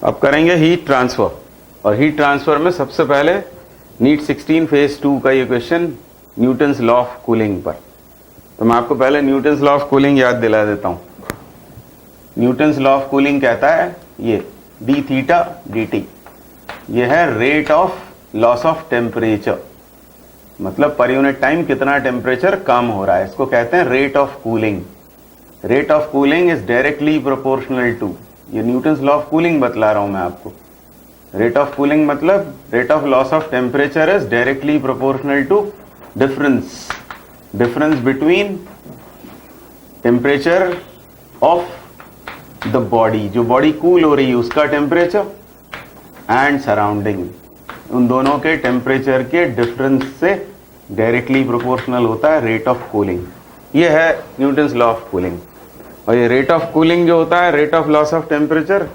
अब करेंगे heat transfer, और हीट ट्रांसफर में सबसे पहले नीट 16 फेज 2 का ये question Newton's law of cooling पर। तो मैं आपको पहले न्यूटन्स लॉ ऑफ कूलिंग याद दिला देता हूं। न्यूटन्स लॉ ऑफ कूलिंग कहता है ये डी थीटा डी टी, ये है rate of loss of temperature, मतलब पर यूनिट टाइम कितना टेम्परेचर कम हो रहा है, इसको कहते हैं rate of cooling. Rate of cooling is directly proportional to, ये न्यूटन्स लॉ ऑफ कूलिंग बतला रहा हूं मैं आपको। रेट ऑफ कूलिंग मतलब rate of loss of temperature is directly proportional to difference between temperature of the body, जो body cool हो रही है उसका टेम्परेचर, एंड सराउंडिंग, उन दोनों के टेम्परेचर के डिफरेंस से डायरेक्टली प्रोपोर्शनल होता है रेट ऑफ कूलिंग। ये है न्यूटन्स लॉ ऑफ कूलिंग। और ये रेट ऑफ कूलिंग जो होता है, rate of loss of temperature,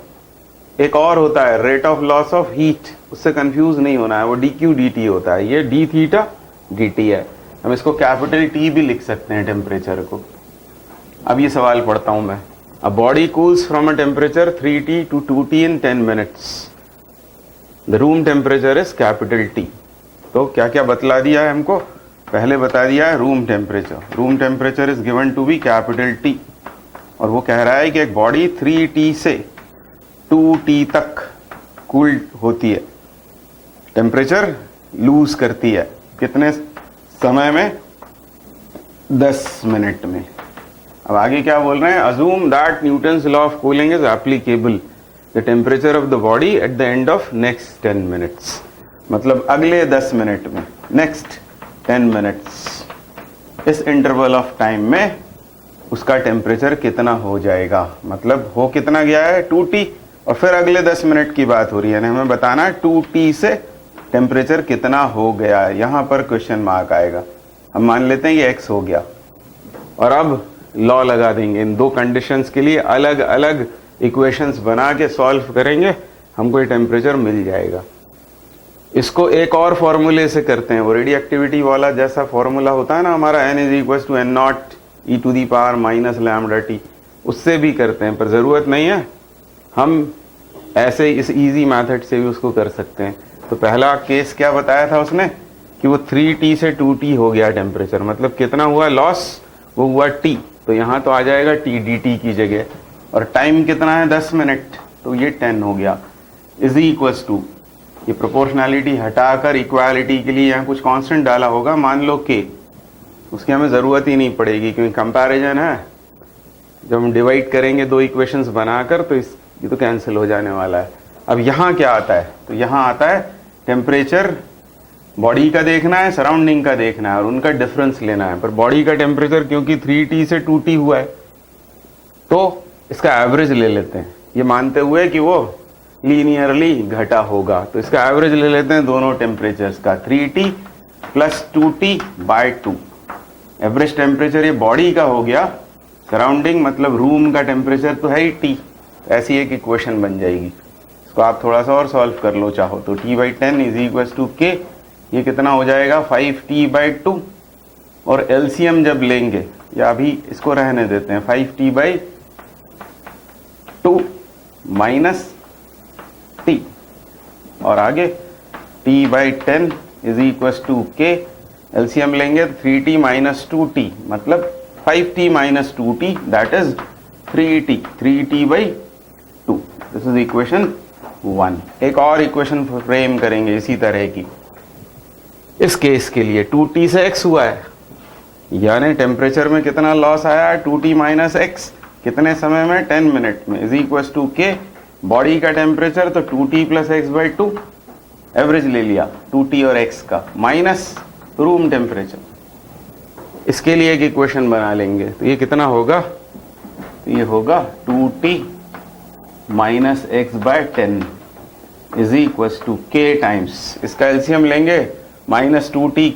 एक और होता है rate of loss of heat, उससे कंफ्यूज नहीं होना है, वो डी क्यू डी टी होता है, ये डी थीटा डी टी है। हम इसको कैपिटल टी भी लिख सकते हैं टेम्परेचर को। अब ये सवाल पढ़ता हूं मैं। A body cools from a temperature 3T to 2T in 10 minutes. The room temperature is capital T. तो क्या क्या बतला दिया है हमको, पहले बता दिया है room temperature is given to be capital T, और वो कह रहा है कि एक बॉडी 3T से 2T तक कूल्ड होती है, टेम्परेचर लूज करती है, कितने समय में, 10 मिनट में। अब आगे क्या बोल रहे हैं, assume that Newton's law of cooling is applicable the temperature of the body at the end of next 10 minutes, मतलब अगले 10 मिनट में, नेक्स्ट 10 मिनट्स, इस इंटरवल ऑफ टाइम में उसका टेम्परेचर कितना हो जाएगा, मतलब हो कितना गया है 2T, और फिर अगले 10 मिनट की बात हो रही है, हमें बताना है 2T से टेम्परेचर कितना हो गया है। यहां पर क्वेश्चन मार्क आएगा। हम मान लेते हैं ये x हो गया, और अब लॉ लगा देंगे, इन दो कंडीशंस के लिए अलग अलग इक्वेशंस बना के सॉल्व करेंगे, हमको ये टेम्परेचर मिल जाएगा। इसको एक और फॉर्मूले से करते हैं, वो रेडियो एक्टिविटी वाला जैसा फॉर्मूला होता है ना हमारा, n = n0 e⁻ λT, उससे भी करते हैं, पर जरूरत नहीं है, हम ऐसे इस इजी मेथड से भी उसको कर सकते हैं। तो पहला केस क्या बताया था उसने कि वो 3T से 2T हो गया टेम्परेचर, मतलब कितना हुआ लॉस, वो हुआ T, तो यहाँ तो आ जाएगा T dt की जगह, और टाइम कितना है 10 मिनट, तो ये 10 हो गया, इज इक्वल्स टू, ये प्रोपोर्शनैलिटी हटाकर इक्वालिटी के लिए यहाँ कुछ कांस्टेंट डाला होगा, मान लो K, उसकी हमें ज़रूरत ही नहीं पड़ेगी क्योंकि कंपैरिजन है। जब हम डिवाइड करेंगे दो इक्वेशंस बनाकर तो ये तो कैंसिल हो जाने वाला है। अब यहाँ क्या आता है, तो यहाँ आता है टेम्परेचर बॉडी का देखना है, सराउंडिंग का देखना है, और उनका डिफरेंस लेना है। पर बॉडी का टेम्परेचर क्योंकि 3T से 2T हुआ है, तो इसका एवरेज ले लेते हैं, ये मानते हुए कि वो लीनियरली घटा होगा, तो इसका एवरेज ले लेते हैं दोनों टेम्परेचर्स का, 3T + 2T/2। एवरेज टेम्परेचर ये बॉडी का हो गया, सराउंडिंग मतलब रूम का टेम्परेचर तो है ही T, ऐसी एक इक्वेशन बन जाएगी। इसको आप थोड़ा सा और सॉल्व कर लो चाहो तो, T/10 = K, ये कितना हो जाएगा 5T/2, और एलसीएम जब लेंगे, या अभी इसको रहने देते हैं, 5T/2 - T, और आगे T/10 = K, एलसीएम लेंगे 3T - 2T, मतलब 5T - 2T, that is 3T/2। This is equation 1। एक और इक्वेशन फ्रेम करेंगे इसी तरह की, इस केस के लिए 2T से x हुआ है, यानी टेम्परेचर में कितना लॉस आया है 2T - x, कितने समय में, 10 मिनट में, is equals to K, body का टेम्परेचर तो 2T + x/2, एवरेज ले लिया 2T और x का, माइनस रूम टेम्परेचर। इसके लिए एक इक्वेशन बना लेंगे, तो ये कितना होगा, तो ये होगा 2T - x/10 is equals to K times, इसका एलसीएम लेंगे, -2T,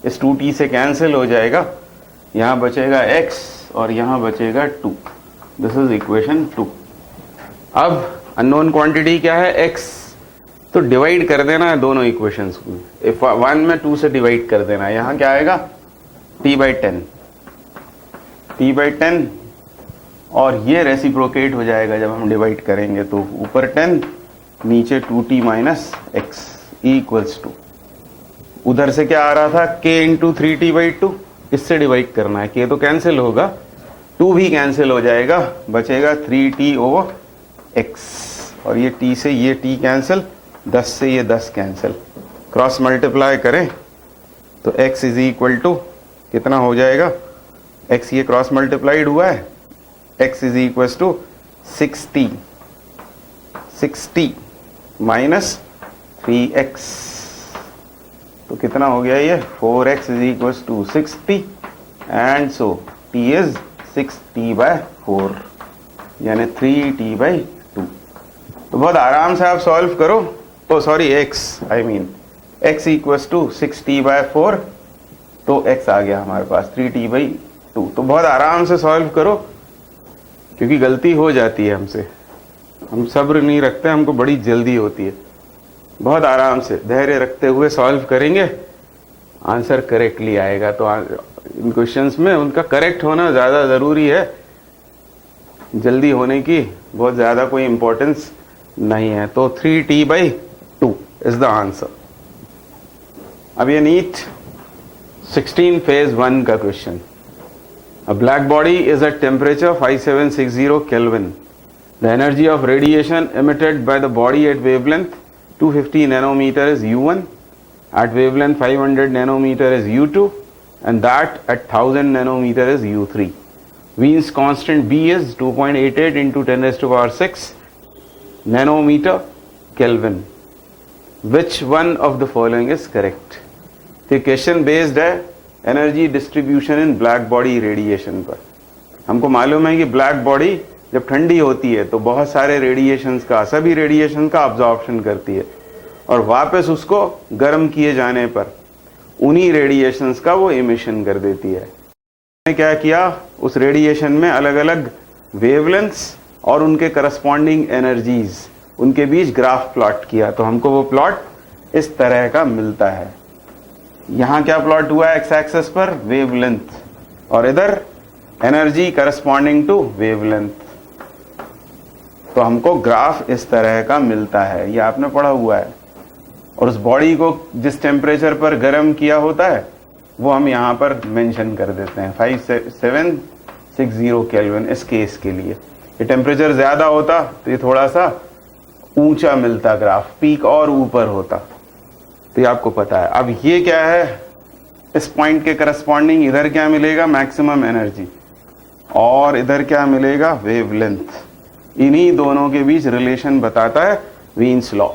इस 2T से कैंसिल हो जाएगा, यहाँ बचेगा x और यहाँ बचेगा 2। This is equation 2। अब अननोन क्वांटिटी क्या है, x, तो डिवाइड कर देना है दोनों इक्वेशंस को, 1 में 2 से डिवाइड कर देना है, यहाँ क्या आएगा T/10, और ये रेसिप्रोकेट हो जाएगा जब हम डिवाइड करेंगे, तो ऊपर 10 नीचे 2t minus x equals to, उधर से क्या आ रहा था k इंटू 3t/2, इससे डिवाइड करना है, k तो कैंसिल होगा, 2 भी कैंसिल हो जाएगा, बचेगा 3t ओवर x, और ये t से ये t कैंसिल, 10 से ये 10 कैंसिल, क्रॉस मल्टीप्लाई करें तो x इज इक्वल टू कितना हो जाएगा, x ये क्रॉस मल्टीप्लाइड हुआ है, x is equal to 60 minus 3x, तो कितना हो गया ये 4x is equal to 60 and so t is 6t/4 यानी 3t/2। तो बहुत आराम से आप सॉल्व करो, oh sorry x equals to 6t/4, तो x आ गया हमारे पास 3t/2। तो बहुत आराम से सॉल्व करो, क्योंकि गलती हो जाती है हमसे, हम सब्र नहीं रखते, हमको बड़ी जल्दी होती है। बहुत आराम से धैर्य रखते हुए सॉल्व करेंगे, आंसर करेक्टली आएगा। तो इन क्वेश्चंस में उनका करेक्ट होना ज़्यादा ज़रूरी है, जल्दी होने की बहुत ज़्यादा कोई इंपॉर्टेंस नहीं है। तो 3t/2 इज द आंसर। अब ये नीट 16 फेज 1 का question. A black body is at temperature 5760 Kelvin. The energy of radiation emitted by the body at wavelength 250 nanometer is U1, at wavelength 500 nanometer is U2, and that at 1000 nanometer is U3. Wien's constant B is 2.88 into 10 raised to power 6 nanometer Kelvin. Which one of the following is correct? तो question based है energy distribution in black body radiation पर। हमको मालूम है कि black body जब ठंडी होती है तो बहुत सारे रेडिएशंस का, सभी रेडिएशन का अब्जॉर्प्शन करती है, और वापस उसको गर्म किए जाने पर उन्हीं रेडिएशंस का वो इमिशन कर देती है। मैंने क्या किया, उस रेडिएशन में अलग अलग वेवलेंथ्स और उनके करस्पॉन्डिंग एनर्जीज, उनके बीच ग्राफ प्लॉट किया, तो हमको वो प्लॉट इस तरह का मिलता है। यहाँ क्या प्लॉट हुआ है, एक्स एक्सेस पर वेवलेंथ, और इधर एनर्जी करस्पॉन्डिंग टू वेवलेंथ, तो हमको ग्राफ इस तरह का मिलता है, ये आपने पढ़ा हुआ है। और उस बॉडी को जिस टेम्परेचर पर गर्म किया होता है वो हम यहाँ पर मेंशन कर देते हैं 5760 केल्विन इस केस के लिए। ये टेम्परेचर ज्यादा होता तो ये थोड़ा सा ऊंचा मिलता ग्राफ, पीक और ऊपर होता, तो ये आपको पता है। अब ये क्या है, इस पॉइंट के करस्पॉन्डिंग इधर क्या मिलेगा, मैक्सिमम एनर्जी, और इधर क्या मिलेगा, वेवलेंथ। इन्हीं दोनों के बीच रिलेशन बताता है Wien's law,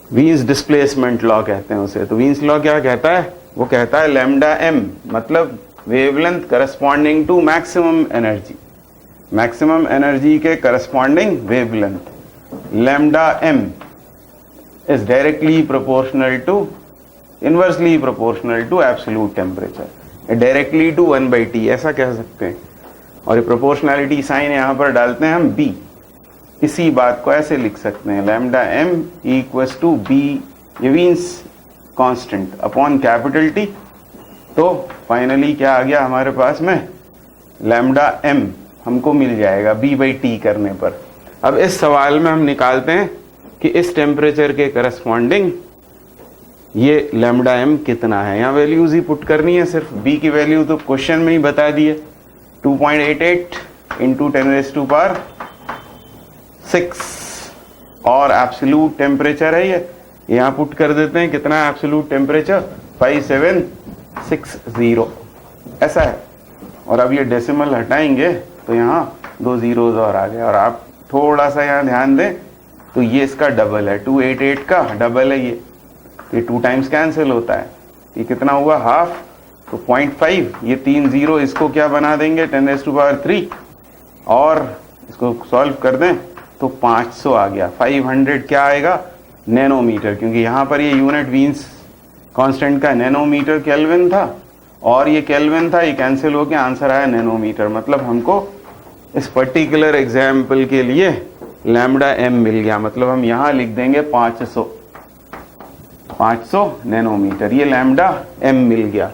Wien's displacement law कहते हैं उसे। तो वीन्स लॉ क्या कहता है, वो कहता है लैम्डा एम मतलब wavelength corresponding to maximum energy, maximum energy के corresponding wavelength, lambda M is directly proportional to, inversely proportional to absolute temperature, directly to 1/T ऐसा कह सकते हैं। और ये प्रोपोर्शनैलिटी साइन यहाँ पर डालते हैं हम B, इसी बात को ऐसे लिख सकते हैं lambda m equals to B, ये Wien's constant upon capital T। तो फाइनली क्या आ गया हमारे पास में, लैम्डा m हमको मिल जाएगा B/T करने पर। अब इस सवाल में हम निकालते हैं कि इस टेम्परेचर के करस्पॉन्डिंग ये लैम्डा एम कितना है। यहाँ वैल्यूज ही पुट करनी है, सिर्फ बी की वैल्यू तो क्वेश्चन में ही बता दिए, 2.88 इंटू 10 raised to power 6, और एब्सोल्यूट टेम्परेचर है ये, यहाँ पुट कर देते हैं कितना है एब्सोल्यूट टेम्परेचर, 5760 ऐसा है। और अब ये डेसिमल हटाएंगे तो यहाँ 2 zeros और आ गए, और आप थोड़ा सा यहाँ ध्यान दें तो ये इसका डबल है, 288 का डबल है ये 2 टाइम्स कैंसिल होता है, ये कितना हुआ हाफ, तो 0.5, ये 3 0 इसको क्या बना देंगे 10 raised to power 3, और इसको सॉल्व कर दें तो 500 आ गया। 500 क्या आएगा, नैनोमीटर, क्योंकि यहाँ पर ये यूनिट वीन्स कांस्टेंट का नैनोमीटर केल्विन था, और ये केल्विन था, ये कैंसिल होके आंसर आया नैनोमीटर। मतलब हमको इस पर्टिकुलर एग्जाम्पल के लिए लैम्डा एम मिल गया, मतलब हम यहाँ लिख देंगे 500 नैनोमीटर, ये लैम्डा एम मिल गया।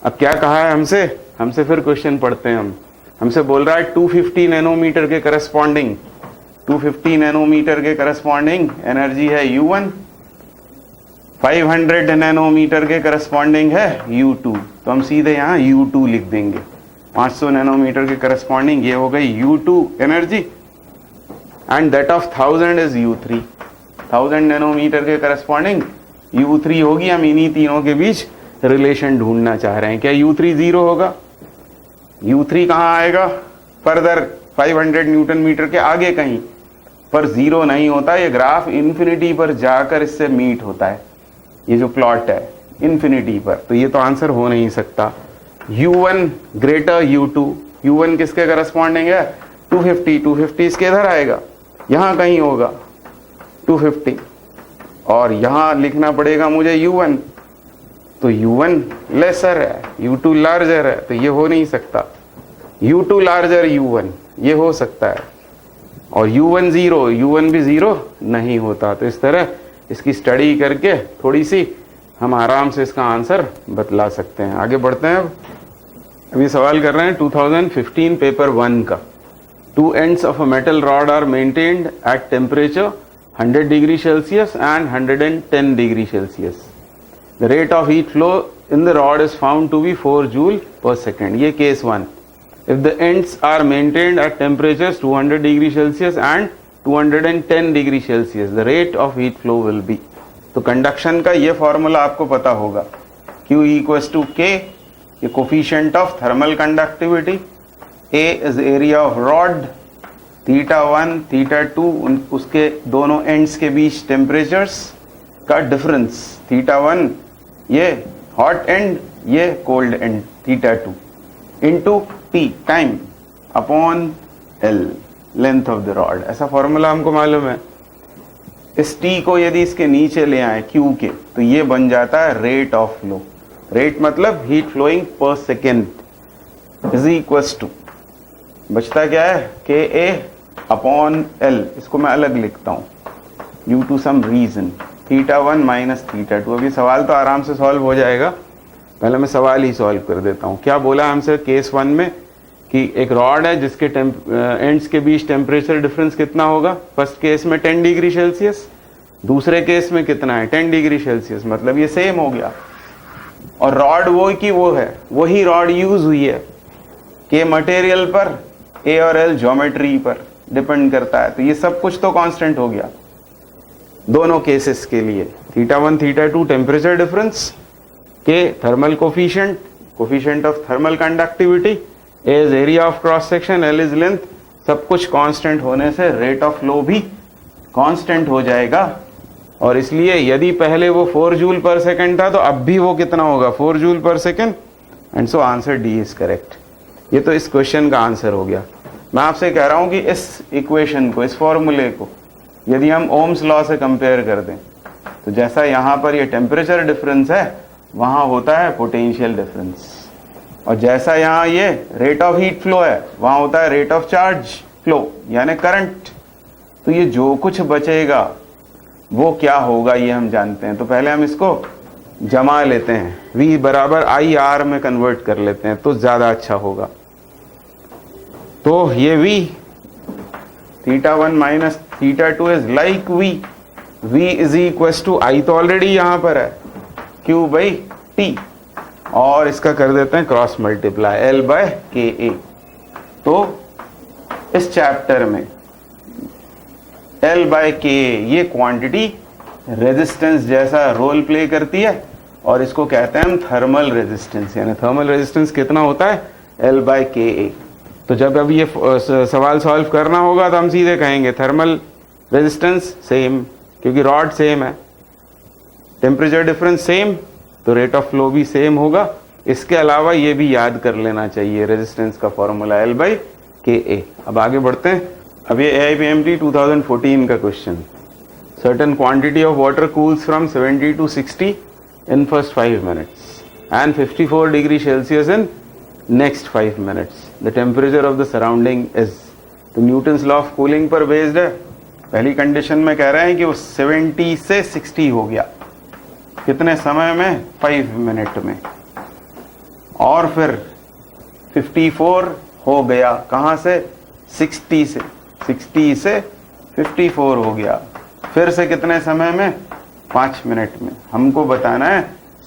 अब क्या कहा है हमसे फिर क्वेश्चन पढ़ते हैं हमसे बोल रहा है 250 नैनोमीटर के करस्पॉन्डिंग 250 नैनोमीटर के करस्पॉन्डिंग एनर्जी है U1, 500 नैनोमीटर के करस्पॉन्डिंग है U2। तो हम सीधे यहाँ U2 लिख देंगे। 500 नैनोमीटर के करस्पॉन्डिंग ये हो गई U2 energy, and that of 1000 is U3। 1000 nanometre के करस्पॉन्डिंग U3 होगी। हम इन्हीं तीनों के बीच रिलेशन ढूंढना चाह रहे हैं। क्या U3 0 होगा? U3 कहाँ आएगा? फर्दर 500 न्यूटन मीटर के आगे कहीं पर 0 नहीं होता। ये ग्राफ इन्फिनिटी पर जाकर इससे मीट होता है, ये जो प्लॉट है इन्फिनिटी पर। तो ये तो आंसर हो नहीं सकता। U1 greater U2। U1 किसके करस्पॉन्डिंग है? 250। 250 इसके इधर आएगा, यहां कहीं होगा 250, और यहां लिखना पड़ेगा मुझे U1। तो U1 लेसर है, U2 लार्जर है, तो ये हो नहीं सकता। U2 लार्जर U1 ये हो सकता है, और U1 0, U1 भी 0 नहीं होता। तो इस तरह इसकी स्टडी करके थोड़ी सी हम आराम से इसका आंसर बतला सकते हैं। आगे बढ़ते हैं। अभी सवाल कर रहे हैं 2015 पेपर 1 का। 2 ends of a metal rod are maintained at temperature 100 degree Celsius and 110 degree Celsius. The rate of heat flow in the rod is found to be 4 joule per second. ये case 1। If the ends are maintained at temperatures 200 degree Celsius and 210 degree Celsius, the rate of heat flow will be। तो conduction का ये formula आपको पता होगा। Q equals to K, ये coefficient of thermal conductivity, A is area of rod, θ1 θ2 उसके दोनों ends के बीच टेम्परेचर्स का डिफरेंस। θ1 ये हॉट एंड, ये cold end, θ2 into T time upon L length of the rod. ऐसा फॉर्मूला हमको मालूम है। इस T को यदि इसके नीचे ले आए Q के, तो ये बन जाता है रेट ऑफ फ्लो। रेट मतलब heat flowing per second is equals to, बचता क्या है? KA upon L। इसको मैं अलग लिखता हूं, due to some reason, θ1 minus θ2। अभी सवाल तो आराम से सॉल्व हो जाएगा, पहले मैं सवाल ही सॉल्व कर देता हूं। क्या बोला हमसे केस 1 में कि एक रॉड है जिसके एंड्स के बीच टेम्परेचर डिफरेंस कितना होगा? फर्स्ट केस में 10 डिग्री सेल्सियस, दूसरे केस में कितना है? 10 डिग्री सेल्सियस। मतलब ये सेम हो गया, और रॉड वो की वो है, वही रॉड यूज हुई है। के मटेरियल पर, A और L ज्योमेट्री पर डिपेंड करता है। तो ये सब कुछ तो कांस्टेंट हो गया दोनों केसेस के लिए। θ1 θ2 temperature difference, K thermal coefficient, coefficient of thermal conductivity, A is area of cross section, L is length. सब कुछ कांस्टेंट होने से रेट ऑफ फ्लो भी कांस्टेंट हो जाएगा। और इसलिए यदि पहले वो 4 जूल पर सेकेंड था, तो अब भी वो कितना होगा? 4 जूल पर second. And so answer D is correct. ये तो इस क्वेश्चन का आंसर हो गया। मैं आपसे कह रहा हूं कि इस इक्वेशन को, इस फॉर्मूले को यदि हम ओम्स लॉ से कंपेयर कर दें, तो जैसा यहां पर ये टेम्परेचर डिफरेंस है, वहां होता है पोटेंशियल डिफरेंस, और जैसा यहां ये रेट ऑफ हीट फ्लो है, वहां होता है रेट ऑफ चार्ज फ्लो यानी करंट। तो ये जो कुछ बचेगा वो क्या होगा ये हम जानते हैं। तो पहले हम इसको जमा लेते हैं, V बराबर IR में कन्वर्ट कर लेते हैं तो ज्यादा अच्छा होगा। तो ये V θ1 minus θ2 is like V is equals to I तो ऑलरेडी यहां पर है, Q बाई T, और इसका कर देते हैं cross multiply L by KA। तो इस चैप्टर में L बाय KA ये क्वांटिटी रेजिस्टेंस जैसा रोल प्ले करती है, और इसको कहते हैं हम थर्मल रेजिस्टेंस। यानी थर्मल रेजिस्टेंस कितना होता है? L by KA। तो जब अभी ये सवाल सॉल्व करना होगा तो हम सीधे कहेंगे थर्मल रेजिस्टेंस सेम, क्योंकि रॉड सेम है, टेम्परेचर डिफरेंस सेम, तो रेट ऑफ फ्लो भी सेम होगा। इसके अलावा ये भी याद कर लेना चाहिए रेजिस्टेंस का फॉर्मूला L बाई KA। अब आगे बढ़ते हैं। अब ये AIPMT 2014 का question. Certain quantity of water cools from 70 to 60 in first 5 minutes and 54 degree Celsius in next 5 minutes. The temperature of the surrounding is। तो न्यूटन्स लॉ ऑफ कूलिंग पर based है। पहली कंडीशन में कह रहे हैं कि वो 70 से 60 हो गया, कितने समय में? 5 मिनट में। और फिर 54 हो गया, कहां से? 60 से। 60 से 54 हो गया। फिर से कितने समय में? 5 मिनट में। हमको बताना है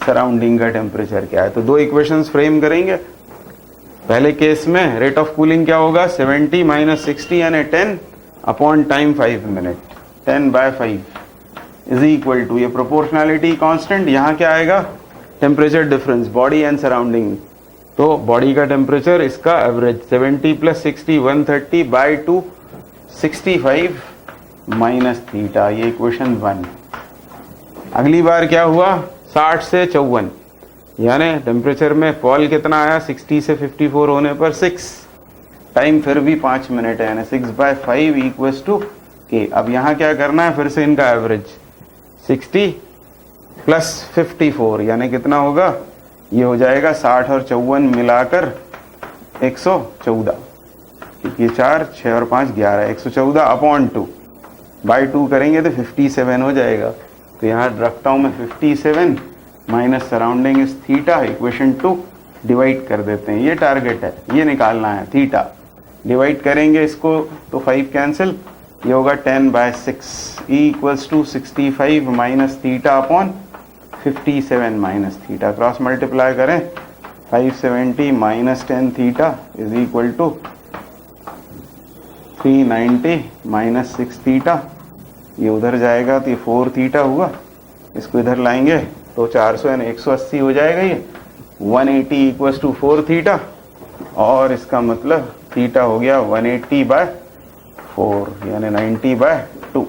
सराउंडिंग का टेम्परेचर क्या है। तो दो इक्वेशंस फ्रेम करेंगे। पहले केस में रेट ऑफ कूलिंग क्या होगा? 70 माइनस 60 यानी 10 upon time 5 minute, 10/5 is equal to, ये प्रोपोर्शनैलिटी कांस्टेंट, यहाँ क्या आएगा? Temperature difference body and surrounding. तो बॉडी का टेम्परेचर, इसका एवरेज 70 प्लस 60 130/2 65 माइनस थीटा, ये इक्वेशन 1। अगली बार क्या हुआ? 60 से 54 यानी टेम्परेचर में फॉल कितना आया? 60 से 54 होने पर 6, टाइम फिर भी 5 मिनट है यानी 6/5 इक्वल्स टू के। अब यहाँ क्या करना है? फिर से इनका एवरेज 60 प्लस 54 यानी कितना होगा? ये हो जाएगा 60 और 54 मिलाकर 114, ये 4 6 और 5 11, 114 अपॉन 2/2 करेंगे तो 57 हो जाएगा। तो यहाँ रखता हूँ मैं 57 minus surrounding is theta, equation 2 divide कर देते हैं। ये टारगेट है, ये निकालना है थीटा। डिवाइड करेंगे इसको तो 5 कैंसिल, ये होगा 10/6 equals to 65 minus theta upon 57 minus theta. Cross multiply करें, 570 minus 10 theta is equal to 390 minus 6 theta. ये उधर जाएगा तो ये 4 थीटा हुआ, इसको इधर लाएंगे तो 400 यानी 180 हो जाएगा। ये 180 इक्वल्स टू 4 थीटा, और इसका मतलब थीटा हो गया 180/4 यानी 90/2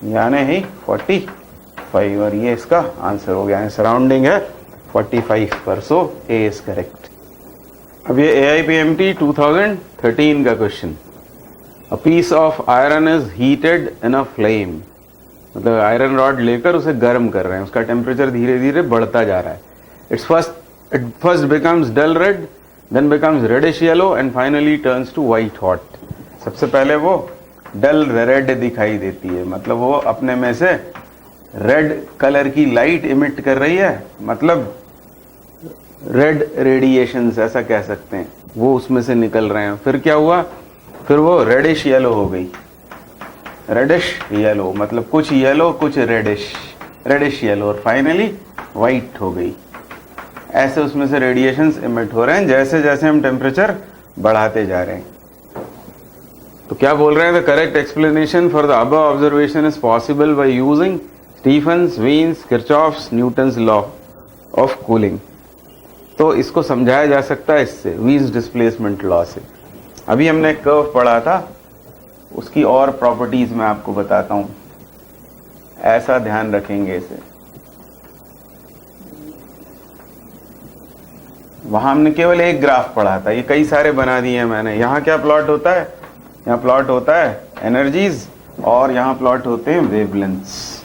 यानी ही 45, और ये इसका आंसर हो गया। सराउंडिंग है 45 पर, सो ए इज करेक्ट। अब ये AIPMT 2013 का question. A piece of iron is heated in a flame, मतलब आयरन रॉड लेकर उसे गर्म कर रहे हैं, उसका टेम्परेचर धीरे धीरे बढ़ता जा रहा है। It first becomes dull red, then becomes reddish yellow and finally turns to white hot. सबसे पहले वो डल रेड दिखाई देती है, मतलब वो अपने में से रेड कलर की लाइट इमिट कर रही है, मतलब रेड रेडिएशंस ऐसा कह सकते हैं, वो उसमें से निकल रहे हैं। फिर क्या हुआ? फिर वो रेडिश येलो हो गई, रेडिश येलो मतलब कुछ येलो कुछ रेडिश, रेडिश येलो, और फाइनली व्हाइट हो गई। ऐसे उसमें से रेडिएशंस इमिट हो रहे हैं जैसे जैसे हम टेम्परेचर बढ़ाते जा रहे हैं। तो क्या बोल रहे हैं? The correct explanation for the above observation is possible by using Stefan's, Wien's, Kirchhoff's, Newton's law of cooling. तो इसको समझाया जा सकता है इससे, वीन्स डिस्प्लेसमेंट लॉ से। अभी हमने एक कर्व पढ़ा था, उसकी और प्रॉपर्टीज मैं आपको बताता हूं, ऐसा ध्यान रखेंगे इसे। वहां हमने केवल एक ग्राफ पढ़ा था, ये कई सारे बना दिए हैं मैंने। यहां क्या प्लॉट होता है? यहाँ प्लॉट होता है एनर्जीज, और यहाँ प्लॉट होते हैं वेवलेंथ्स।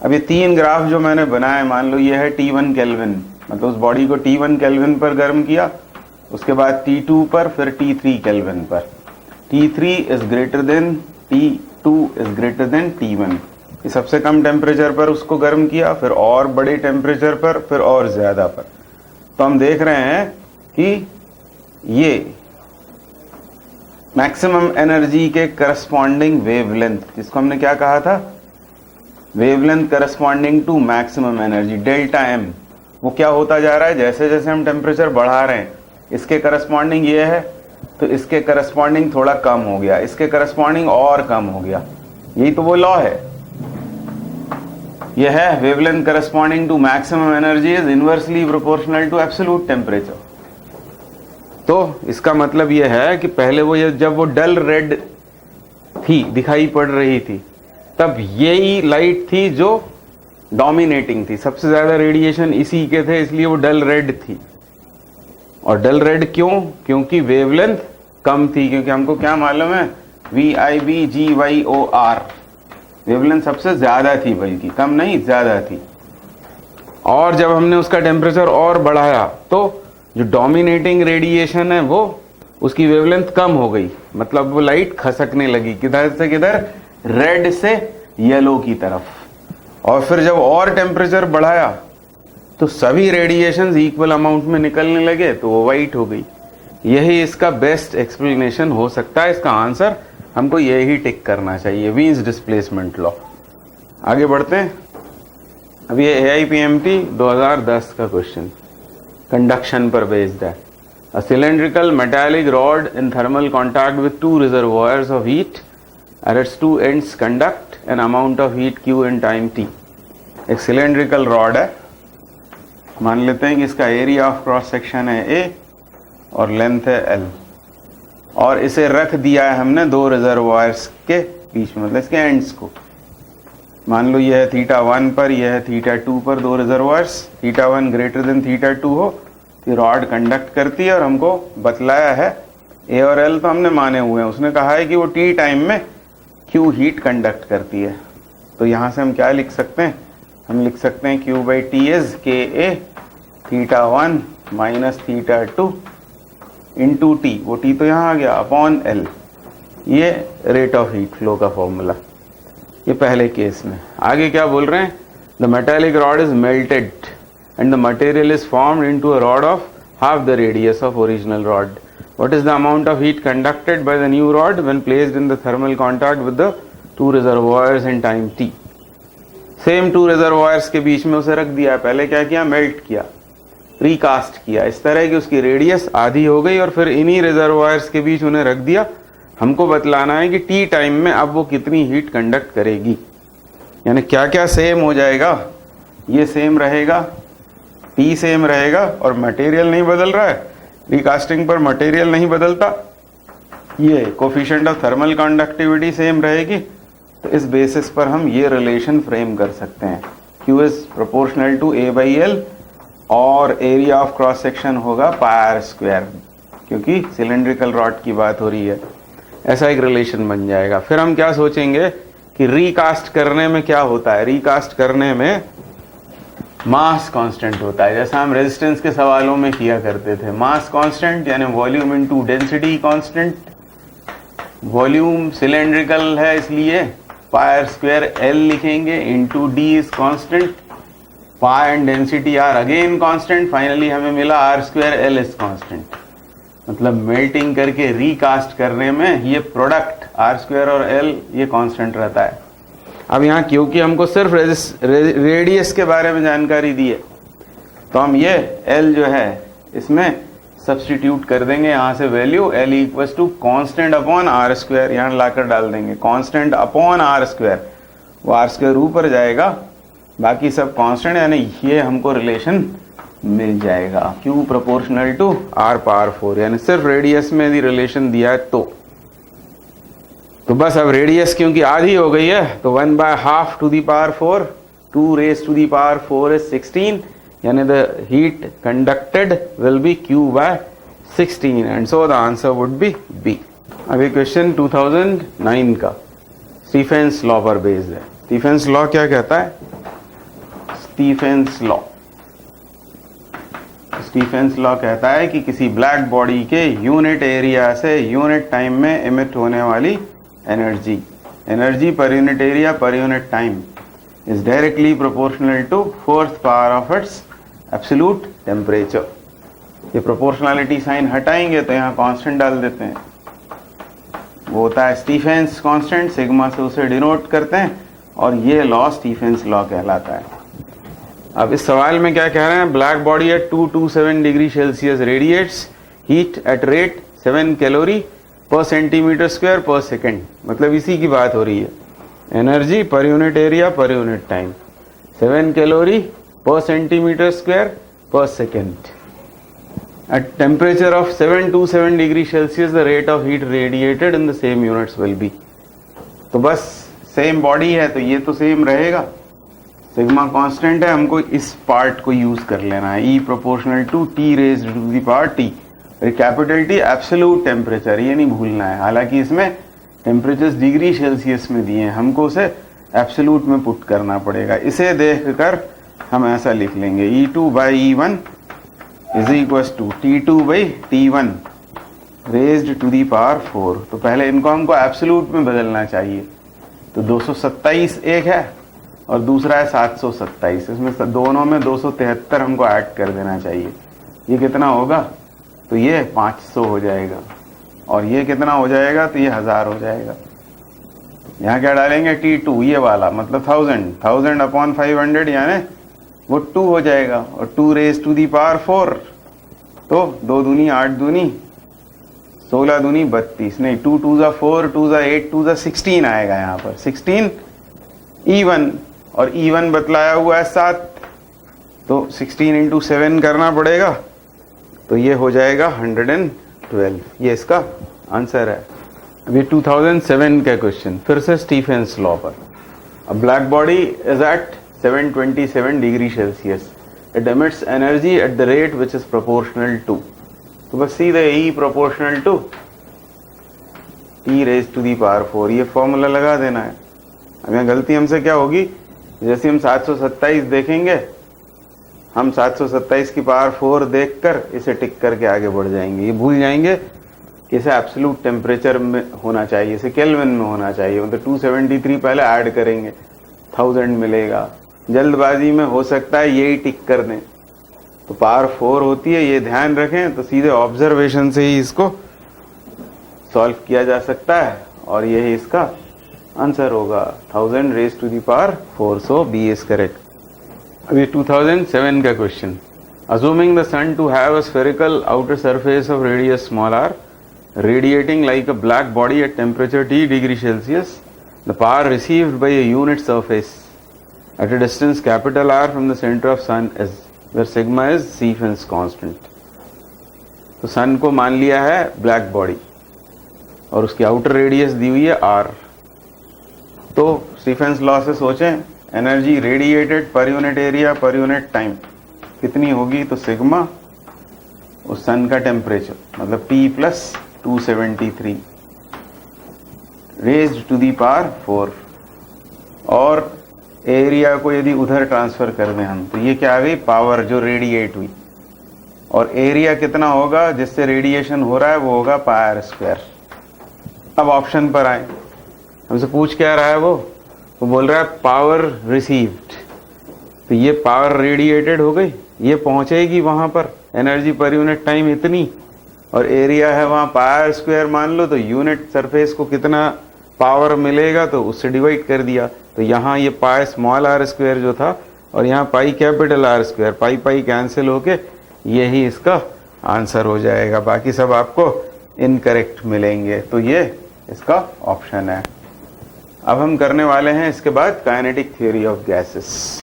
अब ये 3 ग्राफ जो मैंने बनाए, मान लो ये है T1 केल्विन, मतलब उस बॉडी को T1 केल्विन पर गर्म किया, उसके बाद T2 पर, फिर T3 केल्विन पर। T3 is greater than T2 is greater than T1। ये सबसे कम टेम्परेचर पर उसको गर्म किया, फिर और बड़े टेम्परेचर पर, फिर और ज्यादा पर। तो हम देख रहे हैं कि ये मैक्सिमम एनर्जी के करस्पॉन्डिंग वेवलेंथ, जिसको हमने क्या कहा था? Wavelength corresponding to maximum energy, delta M, वो क्या होता जा रहा है जैसे जैसे हम टेम्परेचर बढ़ा रहे हैं। इसके करस्पॉन्डिंग ये है, तो इसके करस्पॉन्डिंग थोड़ा कम हो गया, इसके करस्पॉन्डिंग और कम हो गया। यही तो वो लॉ है, यह है wavelength corresponding to maximum energy is inversely proportional to absolute temperature. तो इसका मतलब यह है कि पहले वो जब वो डल रेड थी, दिखाई पड़ रही थी, तब यही लाइट थी जो डोमिनेटिंग थी, सबसे ज्यादा रेडिएशन इसी के थे, इसलिए वो डल रेड थी। और डल रेड क्यों? क्योंकि वेवलेंथ कम थी, क्योंकि हमको क्या मालूम है? VIBGYOR, वेवलेंथ सबसे ज्यादा थी, बल्कि कम नहीं ज्यादा थी। और जब हमने उसका टेम्परेचर और बढ़ाया तो जो डोमिनेटिंग रेडिएशन है वो उसकी वेवलेंथ कम हो गई, मतलब वो लाइट खसकने लगी, किधर से किधर? रेड से येलो की तरफ। और फिर जब और टेम्परेचर बढ़ाया तो सभी रेडिएशंस इक्वल अमाउंट में निकलने लगे, तो वो वाइट हो गई। यही इसका बेस्ट एक्सप्लेनेशन हो सकता है, इसका आंसर हमको ये ही टिक करना चाहिए, वीन्स डिस्प्लेसमेंट लॉ। आगे बढ़ते हैं। अब ये AIPMT 2010 का क्वेश्चन कंडक्शन पर बेस्ड है। A cylindrical metallic rod in thermal contact with two reservoirs of heat at its two ends conduct an amount of heat Q in time T। एक cylindrical rod है, मान लेते हैं कि इसका एरिया ऑफ क्रॉस सेक्शन है A और length है L, और इसे रख दिया है हमने दो रिजर्वायर्स के बीच में, मतलब इसके एंड्स को। मान लो ये है θ1 पर, यह है θ2 पर, दो रिजर्वायर्स, θ1 ग्रेटर देन θ2 हो, ये रॉड कंडक्ट करती है। और हमको बतलाया है ए और एल तो हमने माने हुए हैं, उसने कहा है कि वो टी टाइम में क्यू हीट कंडक्ट करती है। तो यहाँ से हम क्या लिख सकते हैं, हम लिख सकते हैं क्यू बाई टी इज के ए θ1 माइनस θ2 इंटू टी, वो टी तो यहाँ आ गया, अपॉन एल, ये रेट ऑफ हीट फ्लो का फॉर्मूला, ये पहले केस में। आगे क्या बोल रहे हैं, the metallic rod is melted and the material is formed into a rod of half the radius of original rod. What is the amount of heat conducted by the new rod when placed in the thermal contact with the two reservoirs in time t? Same two reservoirs के बीच में उसे रख दिया, पहले क्या किया, melt किया, recast किया, इस तरह की उसकी रेडियस आधी हो गई, और फिर इन्हीं रिजर्वायर्स के बीच उन्हें रख दिया। हमको बतलाना है कि टी टाइम में अब वो कितनी हीट कंडक्ट करेगी, यानी क्या क्या सेम हो जाएगा, ये सेम रहेगा, टी सेम रहेगा, और मटेरियल नहीं बदल रहा है, रिकास्टिंग पर मटेरियल नहीं बदलता, ये coefficient of thermal conductivity same रहेगी। तो इस बेसिस पर हम ये रिलेशन फ्रेम कर सकते हैं, Q is proportional to A by L, और एरिया ऑफ क्रॉस सेक्शन होगा पाई r स्क्वायर, क्योंकि सिलेंड्रिकल रॉड की बात हो रही है। ऐसा एक रिलेशन बन जाएगा। फिर हम क्या सोचेंगे कि रिकास्ट करने में क्या होता है, रिकास्ट करने में मास कांस्टेंट होता है, जैसा हम रेजिस्टेंस के सवालों में किया करते थे। मास कांस्टेंट यानी volume into density constant, volume cylindrical है इसलिए पाई r स्क्वायर L लिखेंगे, into D is constant, pi and density are again constant, finally हमें मिला r square L is constant. मतलब मेल्टिंग करके रिकास्ट करने में ये प्रोडक्ट r स्क्वायर और L ये कांस्टेंट रहता है। अब यहाँ क्योंकि हमको सिर्फ रेडियस के बारे में जानकारी दी है, तो हम ये L जो है इसमें सब्स्टिट्यूट कर देंगे, यहाँ से value L equals to constant upon r square, यहाँ लाकर डाल देंगे कांस्टेंट अपॉन r स्क्वायर, वो r स्क्वायर ऊपर जाएगा, बाकी सब कांस्टेंट, यानी ये हमको रिलेशन मिल जाएगा Q proportional to R power 4, यानी सिर्फ रेडियस में यदि रिलेशन दिया है तो बस अब रेडियस क्योंकि आधी हो गई है, तो 1/2 to the power 4, 2 raise to the power 4 is 16, यानी the heat conducted will be Q by 16, and so the answer would be B. अभी क्वेश्चन 2009 का स्टीफेंस लॉ पर बेस्ड है। स्टीफेंस लॉ क्या कहता है, स्टीफेंस लॉ कहता है कि किसी ब्लैक बॉडी के यूनिट एरिया से यूनिट टाइम में इमिट होने वाली energy per unit area per unit time is directly proportional to fourth power of its absolute temperature. ये प्रोपोर्शनलिटी साइन हटाएंगे तो यहाँ कांस्टेंट डाल देते हैं, वो होता है स्टीफेंस कांस्टेंट, सिग्मा से उसे डिनोट करते हैं, और ये लॉ स्टीफेंस लॉ कहलाता है। अब इस सवाल में क्या कह रहे हैं, black body at 227 degree Celsius radiates heat at rate 7 calorie पर सेंटीमीटर स्क्वायर पर सेकेंड, मतलब इसी की बात हो रही है, energy per unit area per unit time, 7 calorie पर सेंटीमीटर स्क्वायर पर second, at temperature of 727 degree Celsius the rate of heat radiated in the same units will be। तो बस सेम बॉडी है तो ये तो सेम रहेगा, सिग्मा कांस्टेंट है, हमको इस पार्ट को यूज कर लेना है, E proportional to T raised to the power T, capital T absolute temperature, ये नहीं भूलना है। हालांकि इसमें टेम्परेचर्स डिग्री सेल्सियस में दिए हैं, हमको उसे एब्सोल्यूट में पुट करना पड़ेगा। इसे देखकर हम ऐसा लिख लेंगे E2 by E1 is equals to T2 by T1 raised to the power 4। तो पहले इनको हमको एब्सोल्यूट में बदलना चाहिए, तो 227 एक है और दूसरा है 727, इसमें दोनों में 273 हमको ऐड कर देना चाहिए। ये कितना होगा, तो ये 500 हो जाएगा। और ये कितना हो जाएगा, तो ये 1000 हो जाएगा। यहाँ क्या डालेंगे, T2 ये वाला, मतलब 1000 अपॉन 500 यानी वो 2 हो जाएगा, और 2 रेज टू दी पावर 4, तो 2 दूनी 8 दूनी 16 दूनी 32, नहीं 2 2 जा 4, 2 जा 8, 2 जा 16 आएगा यहाँ पर, 16 E1, और E1 बतलाया हुआ है 7, तो 16 इंटू 7 करना पड़ेगा, तो ये हो जाएगा 112। ये इसका आंसर है। अभी 2007 का क्वेश्चन फिर से स्टीफेंस लॉ पर। A black body is at 727 degree Celsius, it emits energy at the rate which is proportional to, तो बस सीधे E proportional to E raised to the power 4, ये फॉर्मूला लगा देना है। अब यहाँ गलती हमसे क्या होगी, जैसे हम 727 देखेंगे, हम 727 की पावर 4 देखकर इसे टिक करके आगे बढ़ जाएंगे, ये भूल जाएंगे कि इसे एब्सोल्यूट टेम्परेचर में होना चाहिए, इसे केल्विन में होना चाहिए, मतलब 273 पहले ऐड करेंगे 1000 मिलेगा। जल्दबाजी में हो सकता है यही टिक कर दें, तो पावर 4 होती है, ये ध्यान रखें, तो सीधे ऑब्जर्वेशन से ही इसको सॉल्व किया जा सकता है, और यही इसका आंसर होगा 1000 raise to the power 4, so B is correct. अभी 2007 का question. Assuming the sun to have a spherical outer surface of radius small r, radiating like a black body at temperature T degree Celsius, the power received by a unit surface at a distance capital R from the center of sun is, where sigma is Stefan's constant। तो सन को मान लिया है black body और उसकी outer radius दी हुई है r, तो स्टीफेंस लॉ से सोचें एनर्जी रेडिएटेड पर unit area per unit time कितनी होगी, तो सिग्मा उस सन का टेम्परेचर मतलब T plus 273 raised to the power 4, और एरिया को यदि उधर ट्रांसफर कर दें हम, तो ये क्या आ गई, पावर जो रेडिएट हुई, और एरिया कितना होगा जिससे रेडिएशन हो रहा है, वो होगा पावर स्क्वायर। अब ऑप्शन पर आए, हमसे पूछ क्या रहा है, वो बोल रहा है पावर रिसीव्ड, तो ये पावर रेडिएटेड हो गई, ये पहुंचेगी वहां पर एनर्जी पर यूनिट टाइम इतनी, और एरिया है वहां पावर स्क्वायर मान लो, तो यूनिट सरफेस को कितना पावर मिलेगा, तो उससे डिवाइड कर दिया, तो यहाँ ये पाई स्मॉल आर स्क्वायर जो था, और यहाँ पाई कैपिटल आर स्क्वायर, पाई पाई कैंसिल होके यही इसका आंसर हो जाएगा, बाकी सब आपको इनकरेक्ट मिलेंगे, तो ये इसका ऑप्शन है। अब हम करने वाले हैं इसके बाद काइनेटिक थ्योरी ऑफ गैसेस।